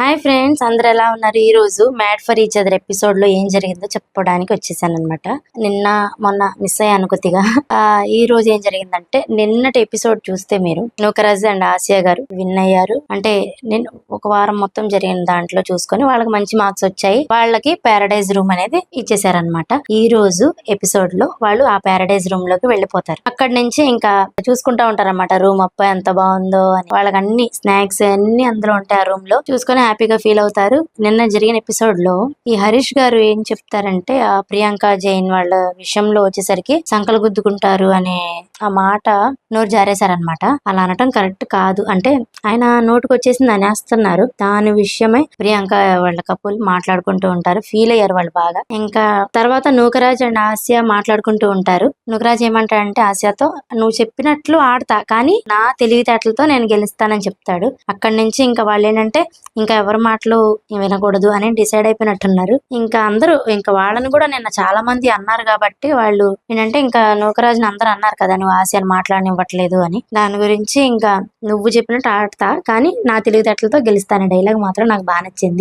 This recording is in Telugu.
హాయ్ ఫ్రెండ్స్, అందరు ఎలా ఉన్నారు? ఈ రోజు mad for each other episode లో ఏం జరిగిందో చెప్పడానికి వచ్చేసాను అనమాట. నిన్న మొన్న మిస్ అయ్యాను కొద్దిగా. ఈ రోజు ఏం జరిగిందంటే, నిన్నటి ఎపిసోడ్ చూస్తే మీరు నూకరాజు అండ్ ఆసియా గారు విన్ అయ్యారు. అంటే నేను ఒక వారం మొత్తం జరిగిన దాంట్లో చూసుకొని వాళ్ళకి మంచి మార్క్స్ వచ్చాయి. వాళ్ళకి పారడైజ్ రూమ్ అనేది ఇచ్చేసారనమాట. ఈ రోజు ఎపిసోడ్ లో వాళ్ళు ఆ పారడైజ్ రూమ్ లోకి వెళ్ళిపోతారు. అక్కడి నుంచి ఇంకా చూసుకుంటా ఉంటారన్నమాట. రూమ్ అబ్బాయి ఎంత బాగుందో అని. వాళ్ళకి అన్ని స్నాక్స్ అన్ని అందులో ఉంటాయి. ఆ రూమ్ లో చూసుకొని హ్యాపీగా ఫీల్ అవుతారు. నిన్న జరిగిన ఎపిసోడ్ లో ఈ హరీష్ గారు ఏం చెప్తారంటే, ఆ ప్రియాంక జైన్ వాళ్ళ విషయంలో వచ్చేసరికి సంకలు గుద్దుకుంటారు అనే ఆ మాట నోరు జారేశారనమాట. అలా అనటం కరెక్ట్ కాదు. అంటే ఆయన నోటుకు వచ్చేసింది అనేస్తున్నారు. దాని విషయమై ప్రియాంక వాళ్ళ కపుల్ మాట్లాడుకుంటూ ఉంటారు. ఫీల్ అయ్యారు వాళ్ళు బాగా. ఇంకా తర్వాత నూకరాజ్ అండ్ ఆసియా మాట్లాడుకుంటూ ఉంటారు. నూకరాజ్ ఏమంటాడంటే ఆసియాతో, నువ్వు చెప్పినట్లు ఆడతా, కానీ నా తెలివితేటలతో నేను గెలుస్తానని చెప్తాడు. అక్కడి నుంచి ఇంకా వాళ్ళు ఏంటంటే ఇంకా ఎవరి మాటలు వినకూడదు అని డిసైడ్ అయిపోయినట్టున్నారు. ఇంకా అందరూ ఇంకా వాళ్ళని కూడా నిన్న చాలా మంది అన్నారు కాబట్టి వాళ్ళు ఏంటంటే ఇంకా నూకరాజుని అందరూ అన్నారు కదా, నువ్వు ఆసియాని మాట్లాడనివ్వట్లేదు అని. దాని గురించి ఇంకా నువ్వు చెప్పినట్టు ఆడతా, కానీ నా తెలివితేటలతో గెలుస్తాను డైలాగ్ మాత్రం నాకు బాగా నచ్చింది.